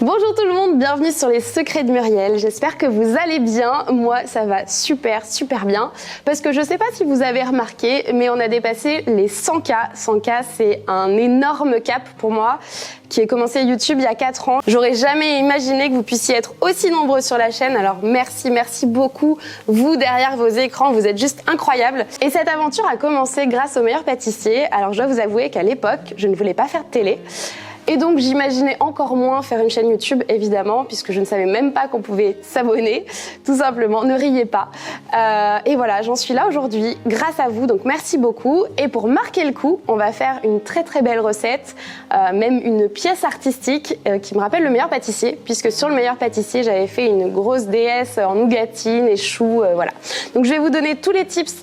Bonjour tout le monde, bienvenue sur les secrets de Muriel. J'espère que vous allez bien. Moi, ça va super bien. Parce que je sais pas si vous avez remarqué, mais on a dépassé les 100K. 100K, c'est un énorme cap pour moi, qui ai commencé YouTube il y a 4 ans. J'aurais jamais imaginé que vous puissiez être aussi nombreux sur la chaîne. Alors merci beaucoup. Vous, derrière vos écrans, vous êtes juste incroyables. Et cette aventure a commencé grâce au meilleur pâtissier. Alors je dois vous avouer qu'à l'époque, je ne voulais pas faire de télé. Et donc j'imaginais encore moins faire une chaîne YouTube, évidemment, puisque je ne savais même pas qu'on pouvait s'abonner, tout simplement, ne riez pas. Et voilà, j'en suis là aujourd'hui, grâce à vous, donc merci beaucoup. Et pour marquer le coup, on va faire une très belle recette, même une pièce artistique qui me rappelle le meilleur pâtissier, puisque sur le meilleur pâtissier, j'avais fait une grosse déesse en nougatine et choux, voilà. Donc je vais vous donner tous les tips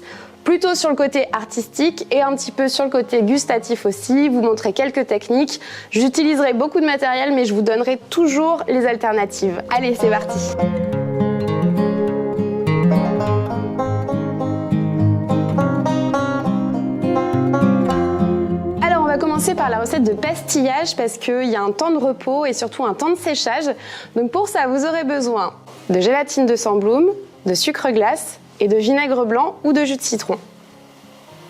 plutôt sur le côté artistique et un petit peu sur le côté gustatif aussi, vous montrer quelques techniques. J'utiliserai beaucoup de matériel, mais je vous donnerai toujours les alternatives. Allez, c'est parti! Alors, on va commencer par la recette de pastillage parce qu'il y a un temps de repos et surtout un temps de séchage. Donc pour ça, vous aurez besoin de gélatine de Sandbloom, de sucre glace, et de vinaigre blanc ou de jus de citron.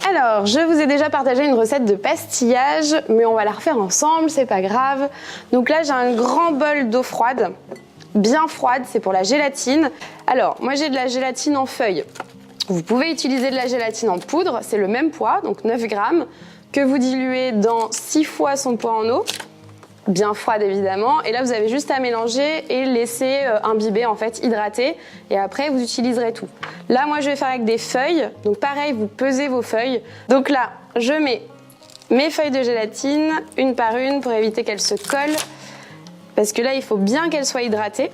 Alors, je vous ai déjà partagé une recette de pastillage, mais on va la refaire ensemble, c'est pas grave. Donc là, j'ai un grand bol d'eau froide, bien froide, c'est pour la gélatine. Alors, moi j'ai de la gélatine en feuille. Vous pouvez utiliser de la gélatine en poudre, c'est le même poids, donc 9 grammes, que vous diluez dans 6 fois son poids en eau. Bien froide évidemment, et là vous avez juste à mélanger et laisser imbiber, en fait, hydrater, et après vous utiliserez tout. Là moi je vais faire avec des feuilles, donc pareil, vous pesez vos feuilles. Donc là je mets mes feuilles de gélatine une par une pour éviter qu'elles se collent, parce que là il faut bien qu'elles soient hydratées.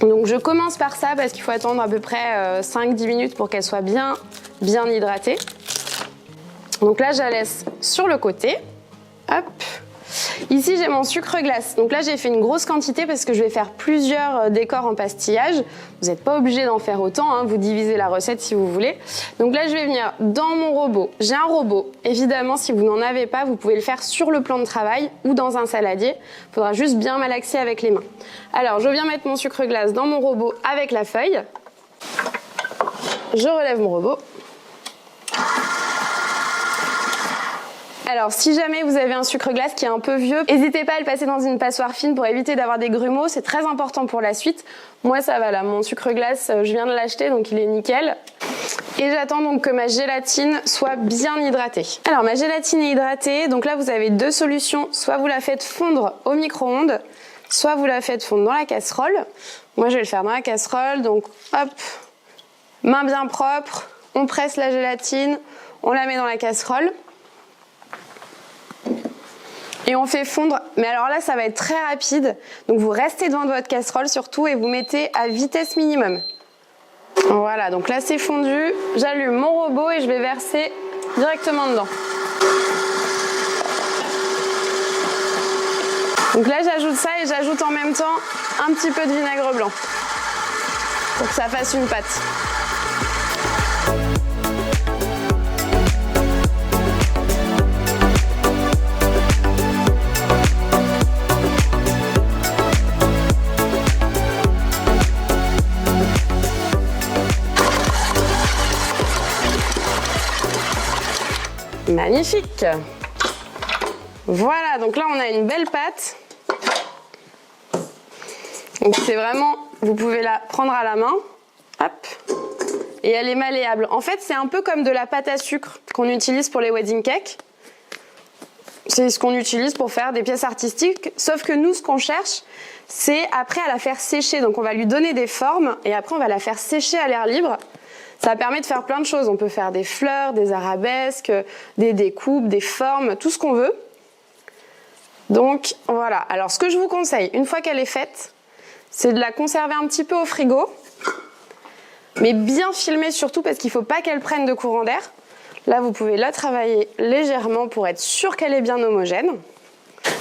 Donc je commence par ça parce qu'il faut attendre à peu près 5-10 minutes pour qu'elles soient bien hydratées. Donc là je la laisse sur le côté, hop. Ici j'ai mon sucre glace, donc là j'ai fait une grosse quantité parce que je vais faire plusieurs décors en pastillage. Vous n'êtes pas obligé d'en faire autant, hein, vous divisez la recette si vous voulez. Donc là je vais venir dans mon robot, j'ai un robot, évidemment si vous n'en avez pas vous pouvez le faire sur le plan de travail ou dans un saladier. Il faudra juste bien malaxer avec les mains. Alors je viens mettre mon sucre glace dans mon robot avec la feuille. Je relève mon robot. Alors si jamais vous avez un sucre glace qui est un peu vieux, n'hésitez pas à le passer dans une passoire fine pour éviter d'avoir des grumeaux, c'est très important pour la suite. Moi ça va là, mon sucre glace, je viens de l'acheter donc il est nickel. Et j'attends donc que ma gélatine soit bien hydratée. Alors ma gélatine est hydratée, donc là vous avez deux solutions, soit vous la faites fondre au micro-ondes, soit vous la faites fondre dans la casserole. Moi je vais le faire dans la casserole, donc hop, main bien propre, on presse la gélatine, on la met dans la casserole. Et on fait fondre, mais alors là ça va être très rapide, donc vous restez devant votre casserole surtout et vous mettez à vitesse minimum. Voilà, donc là c'est fondu, j'allume mon robot et je vais verser directement dedans. Donc là j'ajoute ça et j'ajoute en même temps un petit peu de vinaigre blanc pour que ça fasse une pâte. Magnifique! Voilà, donc là on a une belle pâte. Donc c'est vraiment, vous pouvez la prendre à la main, hop, et elle est malléable. En fait c'est un peu comme de la pâte à sucre qu'on utilise pour les wedding cakes. C'est ce qu'on utilise pour faire des pièces artistiques, sauf que nous ce qu'on cherche, c'est après à la faire sécher. Donc on va lui donner des formes et après on va la faire sécher à l'air libre. Ça permet de faire plein de choses, on peut faire des fleurs, des arabesques, des découpes, des formes, tout ce qu'on veut. Donc voilà, alors ce que je vous conseille, une fois qu'elle est faite, c'est de la conserver un petit peu au frigo, mais bien filmer surtout parce qu'il ne faut pas qu'elle prenne de courant d'air. Là vous pouvez la travailler légèrement pour être sûr qu'elle est bien homogène.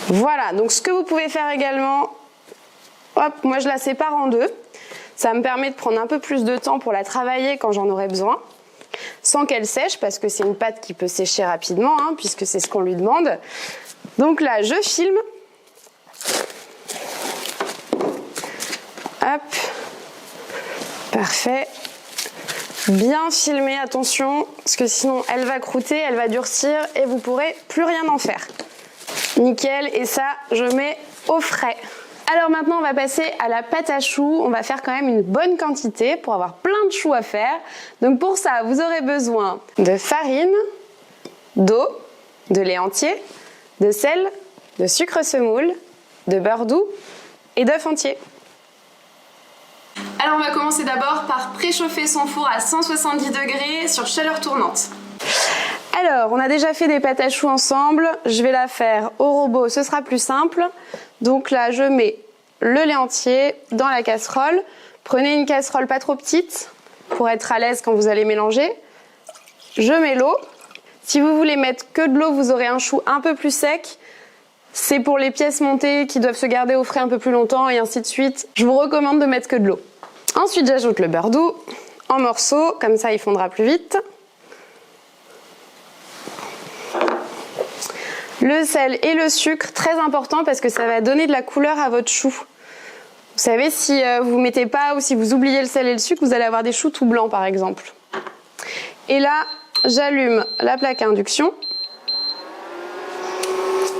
Voilà, donc ce que vous pouvez faire également, hop, moi je la sépare en deux. Ça me permet de prendre un peu plus de temps pour la travailler quand j'en aurai besoin, sans qu'elle sèche, parce que c'est une pâte qui peut sécher rapidement, hein, puisque c'est ce qu'on lui demande. Donc là, je filme. Hop. Parfait. Bien filmer, attention, parce que sinon elle va croûter, elle va durcir et vous pourrez plus rien en faire. Nickel, et ça, je mets au frais. Alors maintenant, on va passer à la pâte à choux. On va faire quand même une bonne quantité pour avoir plein de choux à faire. Donc pour ça, vous aurez besoin de farine, d'eau, de lait entier, de sel, de sucre semoule, de beurre doux et d'œufs entiers. Alors on va commencer d'abord par préchauffer son four à 170 degrés sur chaleur tournante. Alors, on a déjà fait des pâtes à choux ensemble. Je vais la faire au robot, ce sera plus simple. Donc là, je mets le lait entier dans la casserole. Prenez une casserole pas trop petite pour être à l'aise quand vous allez mélanger. Je mets l'eau. Si vous voulez mettre que de l'eau, vous aurez un chou un peu plus sec. C'est pour les pièces montées qui doivent se garder au frais un peu plus longtemps et ainsi de suite. Je vous recommande de mettre que de l'eau. Ensuite, j'ajoute le beurre doux en morceaux, comme ça il fondra plus vite. Le sel et le sucre, très important parce que ça va donner de la couleur à votre chou. Vous savez, si vous ne mettez pas ou si vous oubliez le sel et le sucre, vous allez avoir des choux tout blancs par exemple. Et là, j'allume la plaque à induction.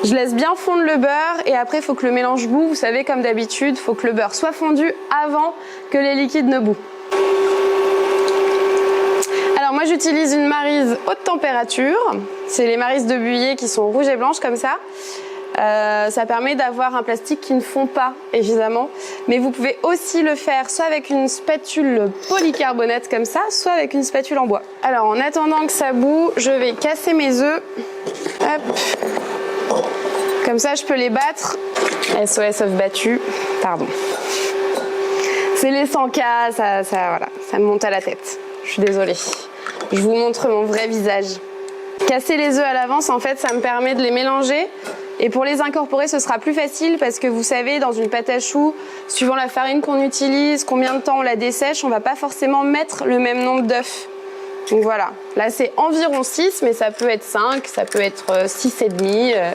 Je laisse bien fondre le beurre et après il faut que le mélange bout. Vous savez, comme d'habitude, il faut que le beurre soit fondu avant que les liquides ne bouent. Alors moi j'utilise une maryse haute température, c'est les maryses de Buyer qui sont rouges et blanches comme ça. Ça permet d'avoir un plastique qui ne fond pas évidemment, mais vous pouvez aussi le faire soit avec une spatule polycarbonate comme ça, soit avec une spatule en bois. Alors en attendant que ça bout, je vais casser mes œufs. Hop. Comme ça je peux les battre. SOS œufs battus, pardon. C'est les 100K, voilà, ça me monte à la tête. Je suis désolée. Je vous montre mon vrai visage. Casser les œufs à l'avance, en fait, ça me permet de les mélanger. Et pour les incorporer, ce sera plus facile parce que vous savez, dans une pâte à choux, suivant la farine qu'on utilise, combien de temps on la dessèche, on va pas forcément mettre le même nombre d'œufs. Donc voilà. Là, c'est environ 6, mais ça peut être 5, ça peut être 6,5.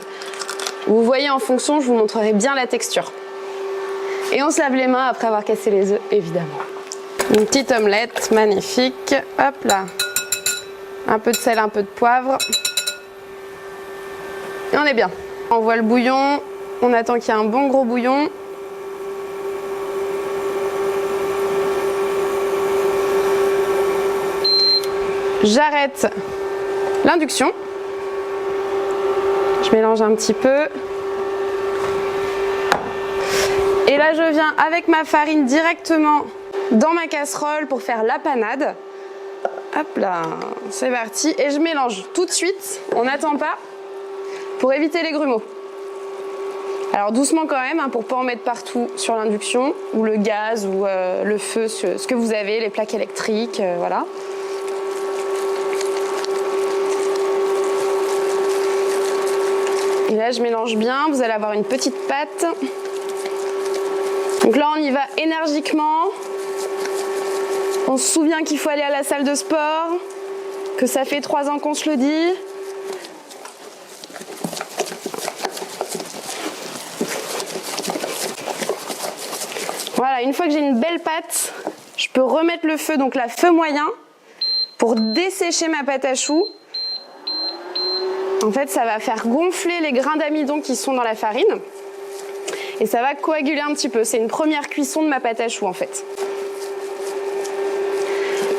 Vous voyez en fonction, je vous montrerai bien la texture. Et on se lave les mains après avoir cassé les œufs, évidemment. Une petite omelette magnifique. Hop là. Un peu de sel, un peu de poivre. Et on est bien. On voit le bouillon. On attend qu'il y ait un bon gros bouillon. J'arrête l'induction. Je mélange un petit peu. Et là, je viens avec ma farine directement dans ma casserole pour faire la panade. Hop là, c'est parti. Et je mélange tout de suite, on n'attend pas, pour éviter les grumeaux. Alors doucement quand même, hein, pour ne pas en mettre partout sur l'induction, ou le gaz, ou le feu, ce que vous avez, les plaques électriques, voilà. Et là, je mélange bien, vous allez avoir une petite pâte. Donc là, on y va énergiquement. On se souvient qu'il faut aller à la salle de sport, que ça fait 3 ans qu'on se le dit. Voilà, une fois que j'ai une belle pâte, je peux remettre le feu, donc là, feu moyen, pour dessécher ma pâte à choux. En fait, ça va faire gonfler les grains d'amidon qui sont dans la farine. Et ça va coaguler un petit peu. C'est une première cuisson de ma pâte à choux, en fait.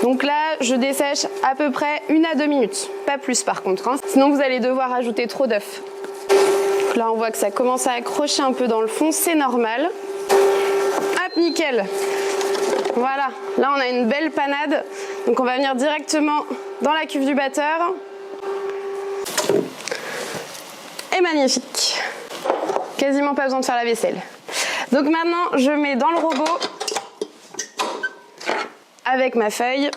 Donc là, je dessèche à peu près 1 à 2 minutes. Pas plus, par contre. Hein. Sinon, vous allez devoir ajouter trop d'œufs. Là, on voit que ça commence à accrocher un peu dans le fond. C'est normal. Hop, nickel. Voilà. Là, on a une belle panade. Donc, on va venir directement dans la cuve du batteur. Et magnifique. Quasiment pas besoin de faire la vaisselle. Donc maintenant, je mets dans le robot avec ma feuille.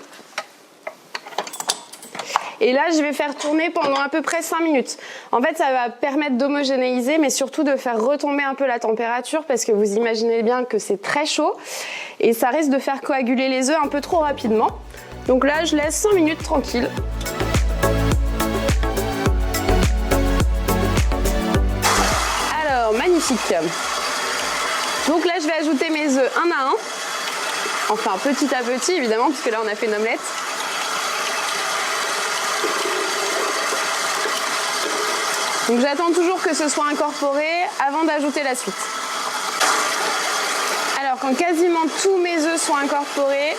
Et là, je vais faire tourner pendant à peu près 5 minutes. En fait, ça va permettre d'homogénéiser, mais surtout de faire retomber un peu la température parce que vous imaginez bien que c'est très chaud et ça risque de faire coaguler les œufs un peu trop rapidement. Donc là, je laisse 5 minutes tranquille. Magnifique. Donc là, je vais ajouter mes œufs un à un. Enfin, petit à petit, évidemment, puisque là, on a fait une omelette. Donc j'attends toujours que ce soit incorporé avant d'ajouter la suite. Alors quand quasiment tous mes œufs sont incorporés,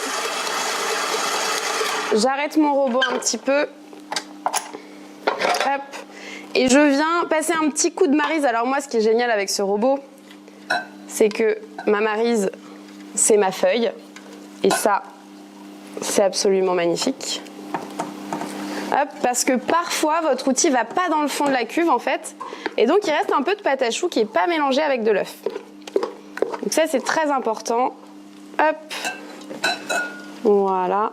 j'arrête mon robot un petit peu. Hop. Et je viens passer un petit coup de maryse. Alors moi, ce qui est génial avec ce robot, c'est que ma maryse, c'est ma feuille. Et ça, c'est absolument magnifique. Hop, parce que parfois, votre outil va pas dans le fond de la cuve, en fait. Et donc, il reste un peu de pâte à choux qui n'est pas mélangé avec de l'œuf. Donc ça, c'est très important. Hop. Voilà.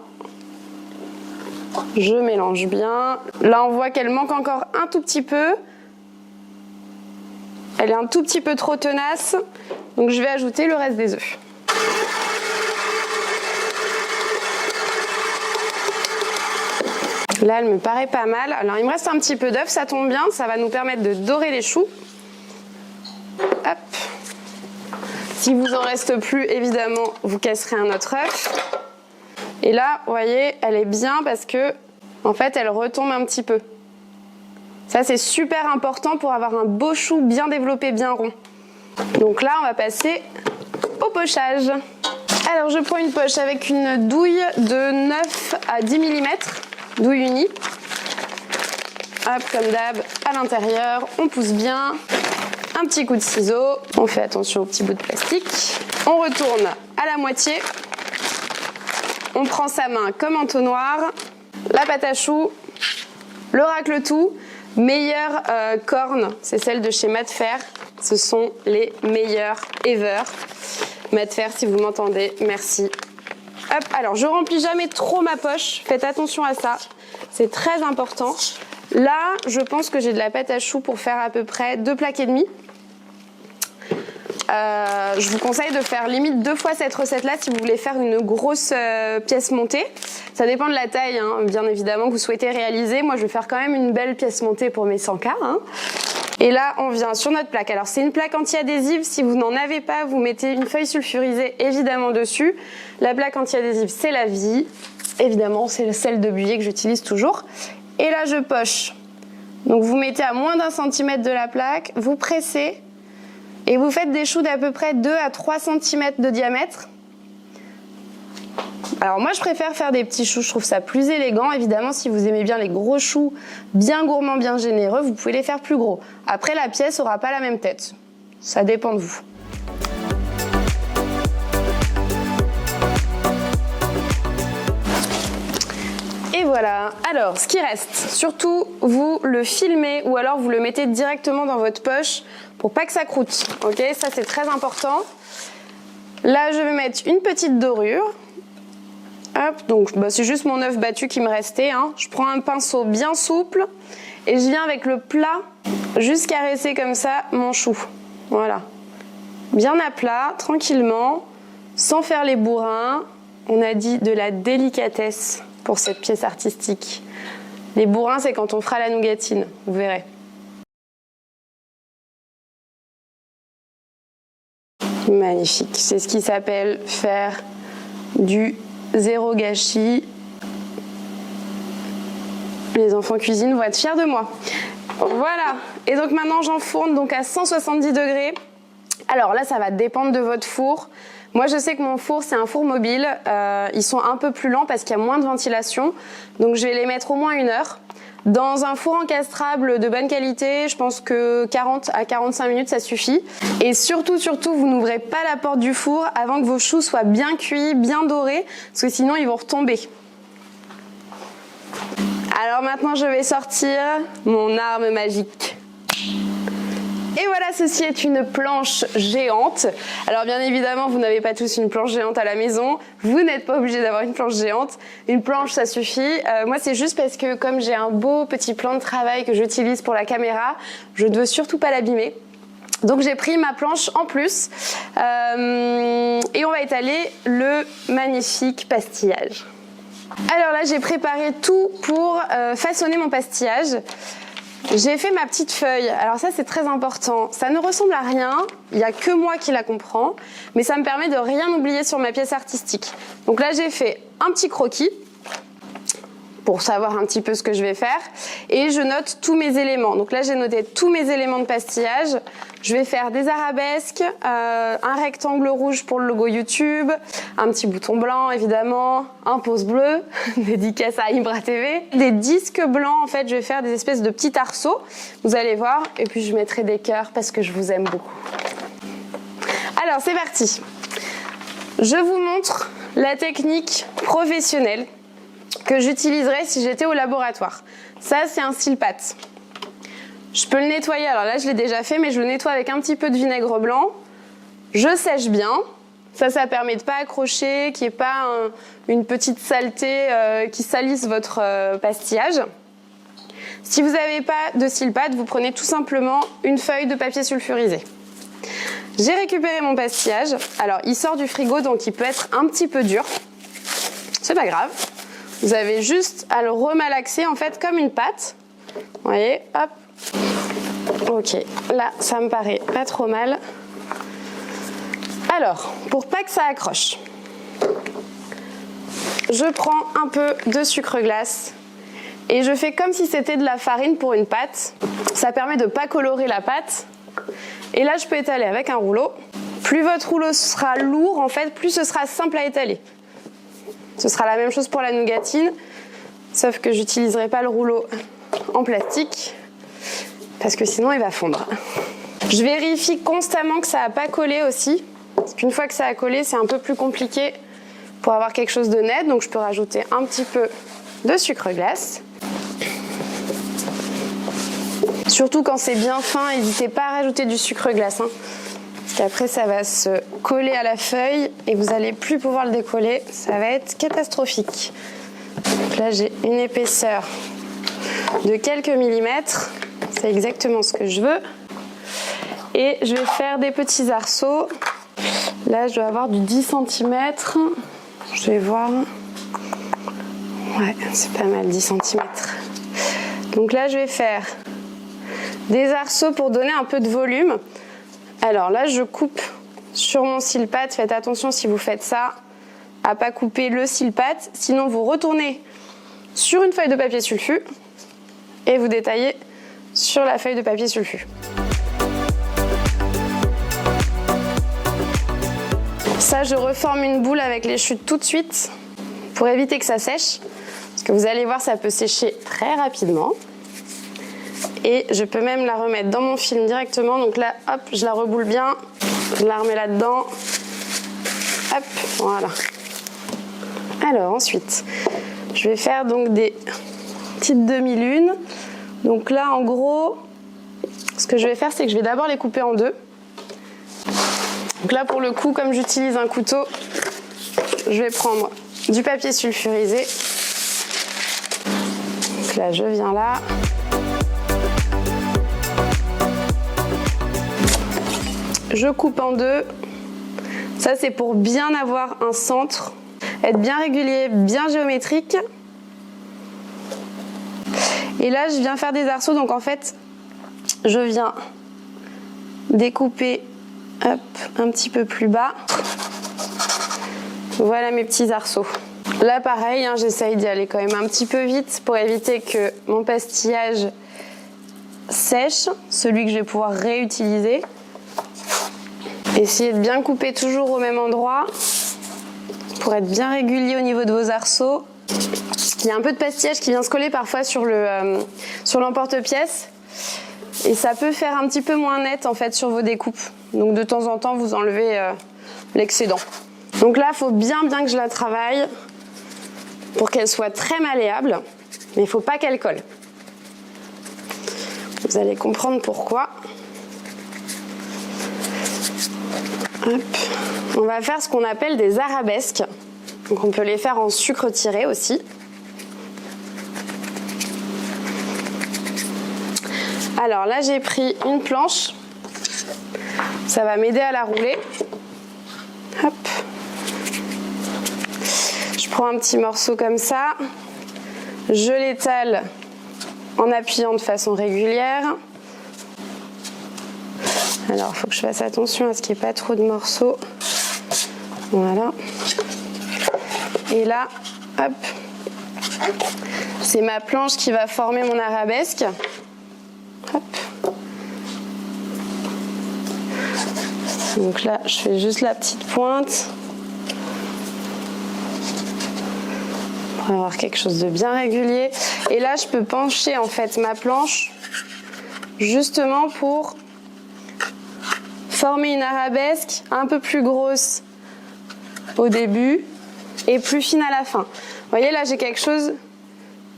Je mélange bien. Là, on voit qu'elle manque encore un tout petit peu. Elle est un tout petit peu trop tenace. Donc, je vais ajouter le reste des œufs. Là, elle me paraît pas mal. Alors, il me reste un petit peu d'œuf, ça tombe bien. Ça va nous permettre de dorer les choux. Hop. Si vous en reste plus, évidemment, vous casserez un autre œuf. Et là, vous voyez, elle est bien parce que, en fait, elle retombe un petit peu. Ça, c'est super important pour avoir un beau chou bien développé, bien rond. Donc là, on va passer au pochage. Alors, je prends une poche avec une douille de 9 à 10 mm. Douille unie. Hop, comme d'hab, à l'intérieur, on pousse bien. Un petit coup de ciseau. On fait attention aux petits bouts de plastique. On retourne à la moitié. On prend sa main comme entonnoir. La pâte à choux. Le racle-tout. Meilleure corne, c'est celle de chez Matfer. Ce sont les meilleures ever. Matfer, si vous m'entendez, merci. Hop, alors je remplis jamais trop ma poche, faites attention à ça, c'est très important. Là, je pense que j'ai de la pâte à choux pour faire à peu près 2 plaques et demi. Je vous conseille de faire limite 2 fois cette recette-là si vous voulez faire une grosse pièce montée. Ça dépend de la taille, hein, bien évidemment, que vous souhaitez réaliser. Moi, je vais faire quand même une belle pièce montée pour mes 100 K. Hein. Et là, on vient sur notre plaque. Alors, c'est une plaque anti-adhésive. Si vous n'en avez pas, vous mettez une feuille sulfurisée évidemment dessus. La plaque anti-adhésive, c'est la vie. Évidemment, c'est celle de Buyer que j'utilise toujours. Et là, je poche. Donc, vous mettez à moins d'1 centimètre de la plaque, vous pressez et vous faites des choux d'à peu près 2 à 3 cm de diamètre. Alors moi, je préfère faire des petits choux, je trouve ça plus élégant. Évidemment, si vous aimez bien les gros choux, bien gourmands, bien généreux, vous pouvez les faire plus gros. Après, la pièce n'aura pas la même tête. Ça dépend de vous. Et voilà. Alors, ce qui reste, surtout, vous le filmez ou alors vous le mettez directement dans votre poche pour pas que ça croûte. Ok, ça c'est très important. Là, je vais mettre une petite dorure. Hop, donc c'est juste mon œuf battu qui me restait. Hein. Je prends un pinceau bien souple et je viens avec le plat juste caresser comme ça mon chou. Voilà. Bien à plat, tranquillement, sans faire les bourrins. On a dit de la délicatesse pour cette pièce artistique. Les bourrins, c'est quand on fera la nougatine, vous verrez. Magnifique, c'est ce qui s'appelle faire du zéro gâchis. Les enfants cuisine vont être fiers de moi. Voilà, et donc maintenant j'enfourne donc à 170 degrés. Alors là, ça va dépendre de votre four. Moi, je sais que mon four, c'est un four mobile. Ils sont un peu plus lents parce qu'il y a moins de ventilation. Donc, je vais les mettre au moins 1 heure. Dans un four encastrable de bonne qualité, je pense que 40 à 45 minutes, ça suffit. Et surtout, vous n'ouvrez pas la porte du four avant que vos choux soient bien cuits, bien dorés, parce que sinon, ils vont retomber. Alors maintenant, je vais sortir mon arme magique. Et voilà, ceci est une planche géante. Alors bien évidemment, vous n'avez pas tous une planche géante à la maison. Vous n'êtes pas obligé d'avoir une planche géante. Une planche, ça suffit. Moi, c'est juste parce que comme j'ai un beau petit plan de travail que j'utilise pour la caméra, je ne veux surtout pas l'abîmer. Donc j'ai pris ma planche en plus. Et on va étaler le magnifique pastillage. Alors là, j'ai préparé tout pour façonner mon pastillage. J'ai fait ma petite feuille. Alors ça, c'est très important. Ça ne ressemble à rien. Il n'y a que moi qui la comprends. Mais ça me permet de rien oublier sur ma pièce artistique. Donc là, j'ai fait un petit croquis pour savoir un petit peu ce que je vais faire. Et je note tous mes éléments. Donc là, j'ai noté tous mes éléments de pastillage. Je vais faire des arabesques, un rectangle rouge pour le logo YouTube, un petit bouton blanc évidemment, un pouce bleu, dédicace à Ibra TV, des disques blancs. En fait, je vais faire des espèces de petits arceaux, vous allez voir, et puis je mettrai des cœurs parce que je vous aime beaucoup. Alors, c'est parti. Je vous montre la technique professionnelle que j'utiliserais si j'étais au laboratoire. Ça, c'est un style pâte. Je peux le nettoyer, alors là je l'ai déjà fait, mais je le nettoie avec un petit peu de vinaigre blanc. Je sèche bien, ça permet de ne pas accrocher, qu'il n'y ait pas une petite saleté qui salisse votre pastillage. Si vous n'avez pas de style pâte, vous prenez tout simplement une feuille de papier sulfurisé. J'ai récupéré mon pastillage, alors il sort du frigo donc il peut être un petit peu dur, c'est pas grave. Vous avez juste à le remalaxer en fait comme une pâte, vous voyez, hop. Ok, là ça me paraît pas trop mal. Alors, pour pas que ça accroche, je prends un peu de sucre glace et je fais comme si c'était de la farine pour une pâte. Ça permet de pas colorer la pâte. Et là je peux étaler avec un rouleau. Plus votre rouleau sera lourd en fait, plus ce sera simple à étaler. Ce sera la même chose pour la nougatine, sauf que j'utiliserai pas le rouleau en plastique parce que sinon il va fondre. Je vérifie constamment que ça n'a pas collé aussi, parce qu'une fois que ça a collé, c'est un peu plus compliqué pour avoir quelque chose de net, donc je peux rajouter un petit peu de sucre glace. Surtout quand c'est bien fin, n'hésitez pas à rajouter du sucre glace, hein, parce qu'après ça va se coller à la feuille et vous n'allez plus pouvoir le décoller, ça va être catastrophique. Donc là j'ai une épaisseur de quelques millimètres, c'est exactement ce que je veux. Et je vais faire des petits arceaux. Là je dois avoir du 10 cm, je vais voir. Ouais, c'est pas mal, 10 cm. Donc là je vais faire des arceaux pour donner un peu de volume. Alors là je coupe sur mon cile-pâte, faites attention si vous faites ça à pas couper le cile-pâte, sinon vous retournez sur une feuille de papier sulfu et vous détaillez sur la feuille de papier sulfu. Ça, je reforme une boule avec les chutes tout de suite pour éviter que ça sèche, parce que vous allez voir, ça peut sécher très rapidement. Et je peux même la remettre dans mon film directement. Donc là, hop, je la reboule bien, je la remets là-dedans. Hop, voilà. Alors ensuite, je vais faire donc des petites demi-lunes. Donc là, en gros, ce que je vais faire, c'est que je vais d'abord les couper en deux. Donc là, pour le coup, comme j'utilise un couteau, je vais prendre du papier sulfurisé. Donc là, je viens là. Je coupe en deux. Ça, c'est pour bien avoir un centre, être bien régulier, bien géométrique. Et là, je viens faire des arceaux. Donc en fait, je viens découper hop, un petit peu plus bas. Voilà mes petits arceaux. Là, pareil, hein, j'essaye d'y aller quand même un petit peu vite pour éviter que mon pastillage sèche, celui que je vais pouvoir réutiliser. Essayez de bien couper toujours au même endroit pour être bien régulier au niveau de vos arceaux. Il y a un peu de pastillage qui vient se coller parfois sur l'emporte-pièce et ça peut faire un petit peu moins net en fait sur vos découpes. Donc de temps en temps vous enlevez l'excédent. Donc là il faut bien que je la travaille pour qu'elle soit très malléable, mais il ne faut pas qu'elle colle. Vous allez comprendre pourquoi. Hop. On va faire ce qu'on appelle des arabesques. Donc on peut les faire en sucre tiré aussi. Alors là j'ai pris une planche. Ça va m'aider à la rouler. Hop. Je prends un petit morceau comme ça. Je l'étale en appuyant de façon régulière. Alors, il faut que je fasse attention à ce qu'il n'y ait pas trop de morceaux. Voilà. Et là, hop, c'est ma planche qui va former mon arabesque. Hop. Donc là, je fais juste la petite pointe pour avoir quelque chose de bien régulier. Et là, je peux pencher en fait ma planche justement pour former une arabesque un peu plus grosse au début et plus fine à la fin. Vous voyez, là, j'ai quelque chose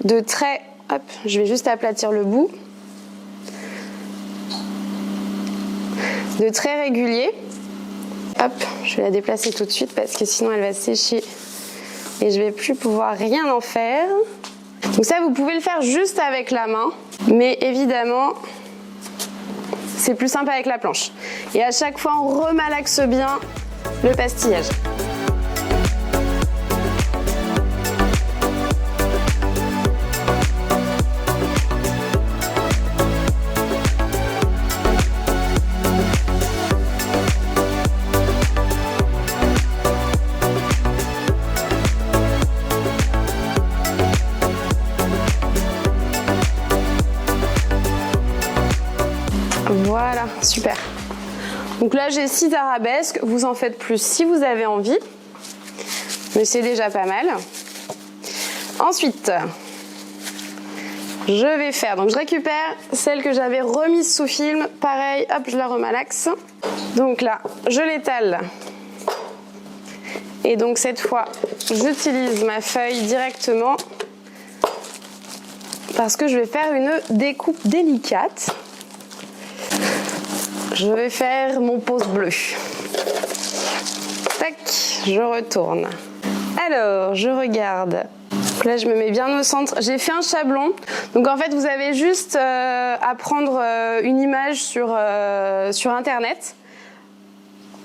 de très... Hop, je vais juste aplatir le bout. De très régulier. Hop, je vais la déplacer tout de suite parce que sinon elle va sécher et je vais plus pouvoir rien en faire. Donc ça, vous pouvez le faire juste avec la main, mais évidemment c'est plus simple avec la planche. Et à chaque fois on remalaxe bien le pastillage. Voilà, super. Donc là, j'ai 6 arabesques. Vous en faites plus si vous avez envie. Mais c'est déjà pas mal. Ensuite, je vais faire... Donc je récupère celle que j'avais remise sous film. Pareil, hop, je la remalaxe. Donc là, je l'étale. Et donc cette fois, j'utilise ma feuille directement parce que je vais faire une découpe délicate. Je vais faire mon pouce bleu. Tac, je retourne. Alors, je regarde. Donc là, je me mets bien au centre. J'ai fait un chablon. Donc en fait, vous avez juste à prendre une image sur Internet.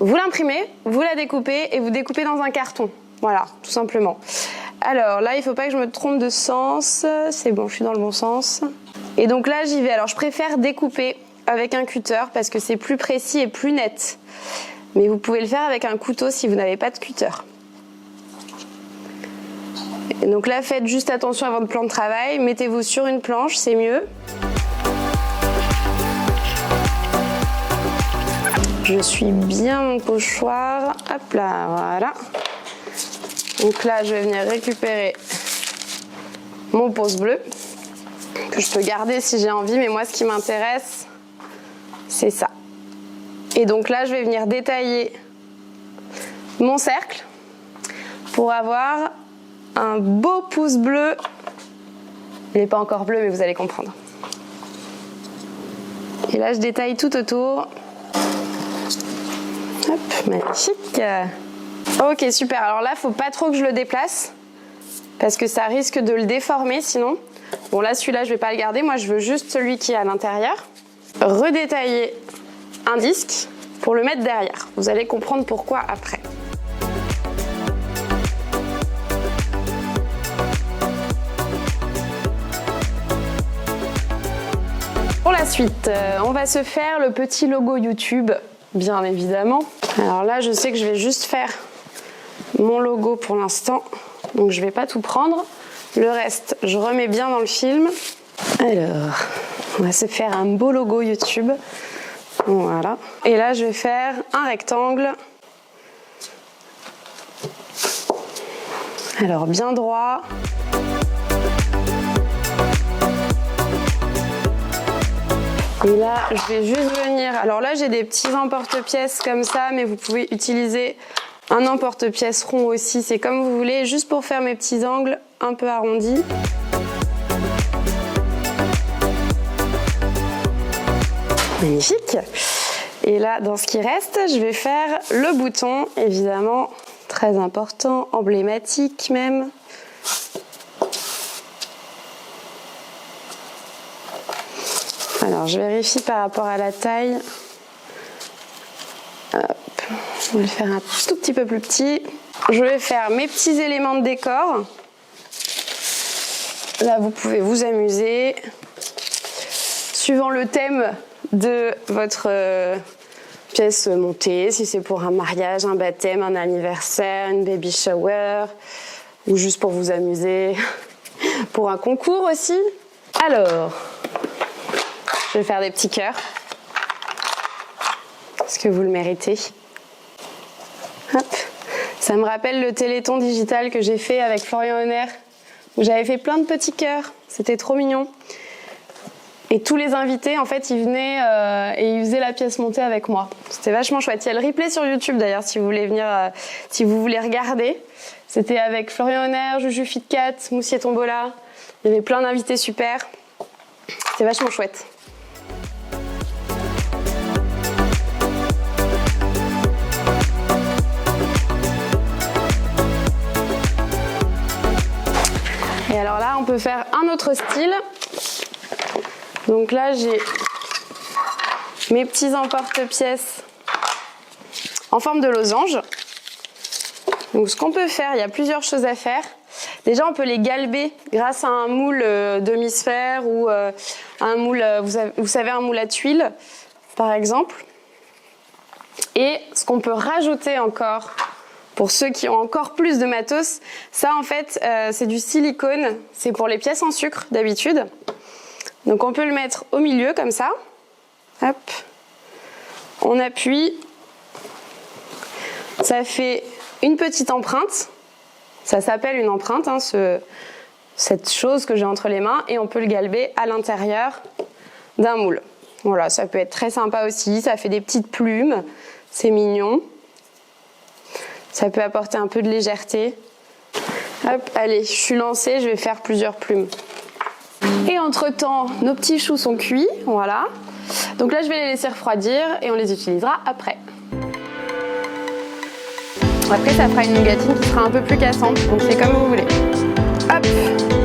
Vous l'imprimez, vous la découpez et vous découpez dans un carton. Voilà, tout simplement. Alors là, il ne faut pas que je me trompe de sens. C'est bon, je suis dans le bon sens. Et donc là, j'y vais. Alors, je préfère découper avec un cutter parce que c'est plus précis et plus net. Mais vous pouvez le faire avec un couteau si vous n'avez pas de cutter. Et donc là, faites juste attention à votre plan de travail. Mettez-vous sur une planche, c'est mieux. Je suis bien mon pochoir. Hop là, voilà. Donc là, je vais venir récupérer mon pouce bleu que je peux garder si j'ai envie. Mais moi, ce qui m'intéresse, c'est ça. Et donc là, je vais venir détailler mon cercle pour avoir un beau pouce bleu. Il n'est pas encore bleu, mais vous allez comprendre. Et là, je détaille tout autour. Hop, magnifique. Ok, super. Alors là, il ne faut pas trop que je le déplace parce que ça risque de le déformer sinon. Bon, là, celui-là, je ne vais pas le garder. Moi, je veux juste celui qui est à l'intérieur. Redétailler un disque pour le mettre derrière. Vous allez comprendre pourquoi après. Pour la suite, on va se faire le petit logo YouTube, bien évidemment. Alors là, je sais que je vais juste faire mon logo pour l'instant, donc je ne vais pas tout prendre. Le reste, je remets bien dans le film. Alors, on va se faire un beau logo YouTube. Voilà. Et là, je vais faire un rectangle. Alors, bien droit. Et là, je vais juste venir... Alors là, j'ai des petits emporte-pièces comme ça, mais vous pouvez utiliser un emporte-pièces rond aussi. C'est comme vous voulez, juste pour faire mes petits angles un peu arrondis. Magnifique. Et là, dans ce qui reste, je vais faire le bouton, évidemment, très important, emblématique même. Alors, je vérifie par rapport à la taille. Hop. On va le faire un tout petit peu plus petit. Je vais faire mes petits éléments de décor. Là, vous pouvez vous amuser. suivant le thème de votre pièce montée, si c'est pour un mariage, un baptême, un anniversaire, une baby shower, ou juste pour vous amuser, pour un concours aussi. Alors, je vais faire des petits cœurs, parce que vous le méritez. Hop. Ça me rappelle le téléthon digital que j'ai fait avec Florian Honner, où j'avais fait plein de petits cœurs, c'était trop mignon. Et tous les invités, en fait, ils venaient et ils faisaient la pièce montée avec moi. C'était vachement chouette. Il y a le replay sur YouTube d'ailleurs, si vous voulez venir, si vous voulez regarder. C'était avec Florian Honner, Juju Fitcat, Moussier Tombola. Il y avait plein d'invités super. C'était vachement chouette. Et alors là, on peut faire un autre style. Donc là, j'ai mes petits emporte-pièces en forme de losange. Donc ce qu'on peut faire, il y a plusieurs choses à faire. Déjà, on peut les galber grâce à un moule demi-sphère ou un moule, vous savez, un moule à tuiles, par exemple. Et ce qu'on peut rajouter encore, pour ceux qui ont encore plus de matos, ça en fait, c'est du silicone. C'est pour les pièces en sucre d'habitude. Donc on peut le mettre au milieu comme ça. Hop. On appuie. Ça fait une petite empreinte. Ça s'appelle une empreinte, hein, cette chose que j'ai entre les mains. Et on peut le galber à l'intérieur d'un moule. Voilà, ça peut être très sympa aussi. Ça fait des petites plumes. C'est mignon. Ça peut apporter un peu de légèreté. Hop, allez, je suis lancée. Je vais faire plusieurs plumes. Et entre-temps, nos petits choux sont cuits, voilà. Donc là, je vais les laisser refroidir et on les utilisera après. Après, ça fera une nougatine qui sera un peu plus cassante, donc c'est comme vous voulez. Hop!